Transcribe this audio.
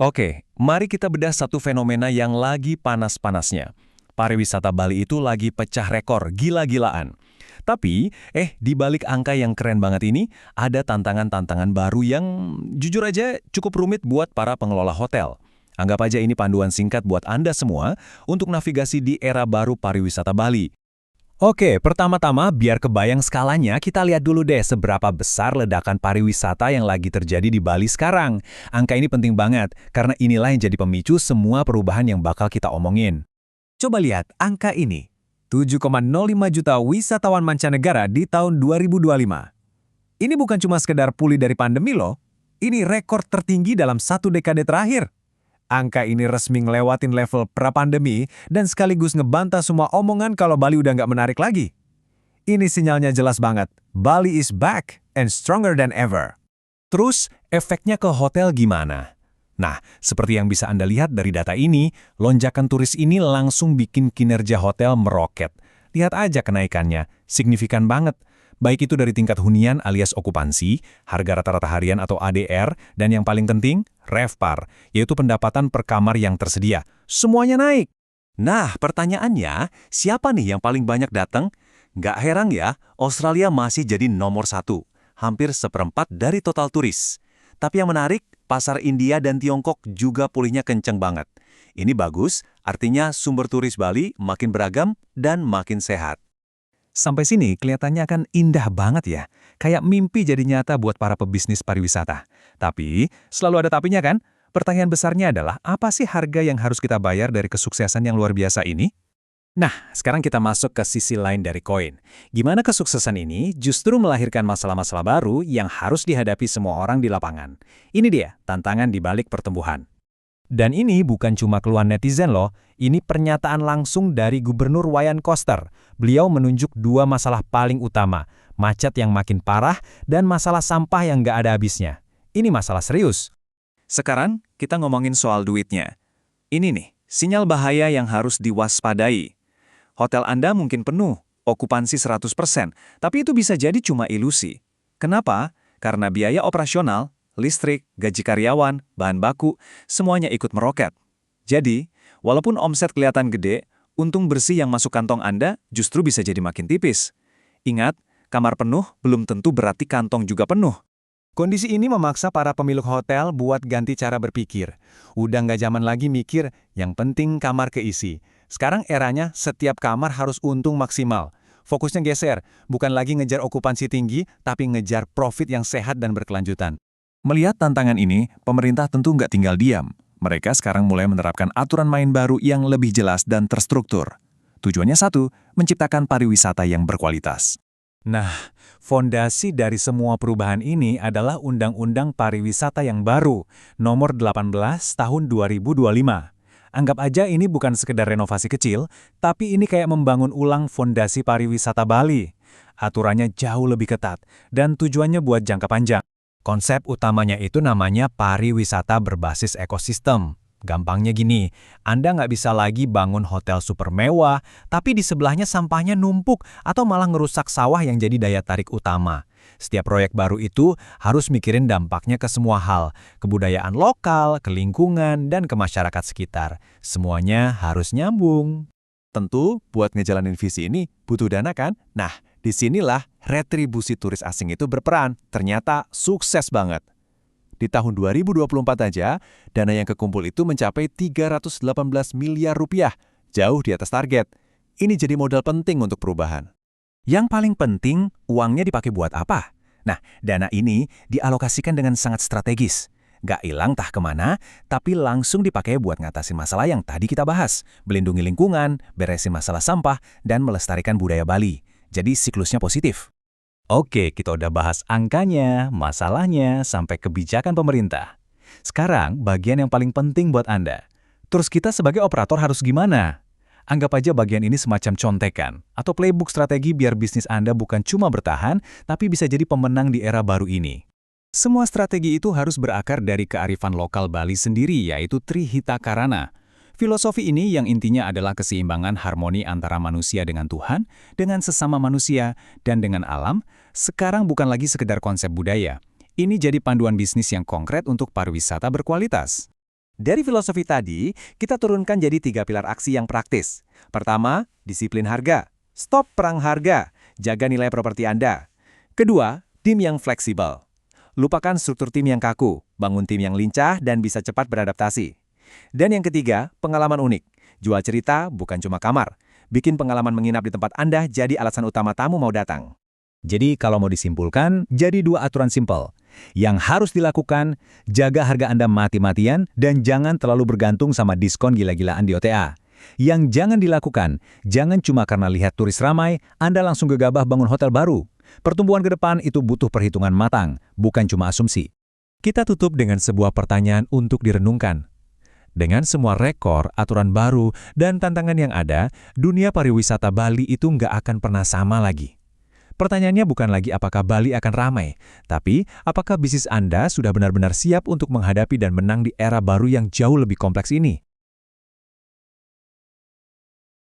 Oke, mari kita bedah satu fenomena yang lagi panas-panasnya. Pariwisata Bali itu lagi pecah rekor, gila-gilaan. Tapi, di balik angka yang keren banget ini, ada tantangan-tantangan baru yang jujur aja cukup rumit buat para pengelola hotel. Anggap aja ini panduan singkat buat Anda semua untuk navigasi di era baru pariwisata Bali. Oke, pertama-tama biar kebayang skalanya, kita lihat dulu deh seberapa besar ledakan pariwisata yang lagi terjadi di Bali sekarang. Angka ini penting banget, karena inilah yang jadi pemicu semua perubahan yang bakal kita omongin. Coba lihat angka ini. 7,05 juta wisatawan mancanegara di tahun 2025. Ini bukan cuma sekedar pulih dari pandemi loh. Ini rekor tertinggi dalam satu dekade terakhir. Angka ini resmi ngelewatin level pra-pandemi dan sekaligus ngebantah semua omongan kalau Bali udah nggak menarik lagi. Ini sinyalnya jelas banget. Bali is back and stronger than ever. Terus, efeknya ke hotel gimana? Nah, seperti yang bisa Anda lihat dari data ini, lonjakan turis ini langsung bikin kinerja hotel meroket. Lihat aja kenaikannya, signifikan banget. Baik itu dari tingkat hunian alias okupansi, harga rata-rata harian atau ADR, dan yang paling penting, RevPAR, yaitu pendapatan per kamar yang tersedia. Semuanya naik. Nah, pertanyaannya, siapa nih yang paling banyak datang? Nggak heran ya, Australia masih jadi nomor satu, hampir seperempat dari total turis. Tapi yang menarik, pasar India dan Tiongkok juga pulihnya kenceng banget. Ini bagus, artinya sumber turis Bali makin beragam dan makin sehat. Sampai sini kelihatannya kan indah banget ya, kayak mimpi jadi nyata buat para pebisnis pariwisata. Tapi, selalu ada tapinya kan? Pertanyaan besarnya adalah, apa sih harga yang harus kita bayar dari kesuksesan yang luar biasa ini? Nah, sekarang kita masuk ke sisi lain dari koin. Gimana kesuksesan ini justru melahirkan masalah-masalah baru yang harus dihadapi semua orang di lapangan. Ini dia, tantangan di balik pertumbuhan. Dan ini bukan cuma keluhan netizen loh, ini pernyataan langsung dari Gubernur Wayan Koster. Beliau menunjuk dua masalah paling utama, macet yang makin parah dan masalah sampah yang nggak ada habisnya. Ini masalah serius. Sekarang kita ngomongin soal duitnya. Ini nih, sinyal bahaya yang harus diwaspadai. Hotel Anda mungkin penuh, okupansi 100%, tapi itu bisa jadi cuma ilusi. Kenapa? Karena biaya operasional, listrik, gaji karyawan, bahan baku, semuanya ikut meroket. Jadi, walaupun omset kelihatan gede, untung bersih yang masuk kantong Anda justru bisa jadi makin tipis. Ingat, kamar penuh belum tentu berarti kantong juga penuh. Kondisi ini memaksa para pemilik hotel buat ganti cara berpikir. Udah nggak zaman lagi mikir, yang penting kamar keisi. Sekarang eranya setiap kamar harus untung maksimal. Fokusnya geser, bukan lagi ngejar okupansi tinggi, tapi ngejar profit yang sehat dan berkelanjutan. Melihat tantangan ini, pemerintah tentu nggak tinggal diam. Mereka sekarang mulai menerapkan aturan main baru yang lebih jelas dan terstruktur. Tujuannya satu, menciptakan pariwisata yang berkualitas. Nah, fondasi dari semua perubahan ini adalah Undang-Undang Pariwisata yang baru, nomor 18 tahun 2025. Anggap aja ini bukan sekedar renovasi kecil, tapi ini kayak membangun ulang fondasi pariwisata Bali. Aturannya jauh lebih ketat, dan tujuannya buat jangka panjang. Konsep utamanya itu namanya pariwisata berbasis ekosistem. Gampangnya gini, Anda nggak bisa lagi bangun hotel super mewah, tapi di sebelahnya sampahnya numpuk atau malah ngerusak sawah yang jadi daya tarik utama. Setiap proyek baru itu harus mikirin dampaknya ke semua hal, kebudayaan lokal, ke lingkungan, dan ke masyarakat sekitar. Semuanya harus nyambung. Tentu, buat ngejalanin visi ini butuh dana kan? Nah, disinilah retribusi turis asing itu berperan. Ternyata sukses banget. Di tahun 2024 aja, dana yang kekumpul itu mencapai 318 miliar rupiah, jauh di atas target. Ini jadi modal penting untuk perubahan. Yang paling penting, uangnya dipakai buat apa? Nah, dana ini dialokasikan dengan sangat strategis. Nggak hilang tah kemana, tapi langsung dipakai buat ngatasin masalah yang tadi kita bahas. Melindungi lingkungan, beresin masalah sampah, dan melestarikan budaya Bali. Jadi siklusnya positif. Oke, kita udah bahas angkanya, masalahnya, sampai kebijakan pemerintah. Sekarang, bagian yang paling penting buat Anda. Terus kita sebagai operator harus gimana? Anggap aja bagian ini semacam contekan, atau playbook strategi biar bisnis Anda bukan cuma bertahan, tapi bisa jadi pemenang di era baru ini. Semua strategi itu harus berakar dari kearifan lokal Bali sendiri, yaitu Trihita Karana. Filosofi ini yang intinya adalah keseimbangan harmoni antara manusia dengan Tuhan, dengan sesama manusia, dan dengan alam, sekarang bukan lagi sekedar konsep budaya. Ini jadi panduan bisnis yang konkret untuk pariwisata berkualitas. Dari filosofi tadi, kita turunkan jadi 3 pilar aksi yang praktis. Pertama, disiplin harga. Stop perang harga. Jaga nilai properti Anda. Kedua, tim yang fleksibel. Lupakan struktur tim yang kaku. Bangun tim yang lincah dan bisa cepat beradaptasi. Dan yang ketiga, pengalaman unik. Jual cerita bukan cuma kamar. Bikin pengalaman menginap di tempat Anda jadi alasan utama tamu mau datang. Jadi kalau mau disimpulkan, jadi 2 aturan simpel. Yang harus dilakukan, jaga harga Anda mati-matian dan jangan terlalu bergantung sama diskon gila-gilaan di OTA. Yang jangan dilakukan, jangan cuma karena lihat turis ramai, Anda langsung gegabah bangun hotel baru. Pertumbuhan ke depan itu butuh perhitungan matang, bukan cuma asumsi. Kita tutup dengan sebuah pertanyaan untuk direnungkan. Dengan semua rekor, aturan baru, dan tantangan yang ada, dunia pariwisata Bali itu nggak akan pernah sama lagi. Pertanyaannya bukan lagi apakah Bali akan ramai, tapi apakah bisnis Anda sudah benar-benar siap untuk menghadapi dan menang di era baru yang jauh lebih kompleks ini?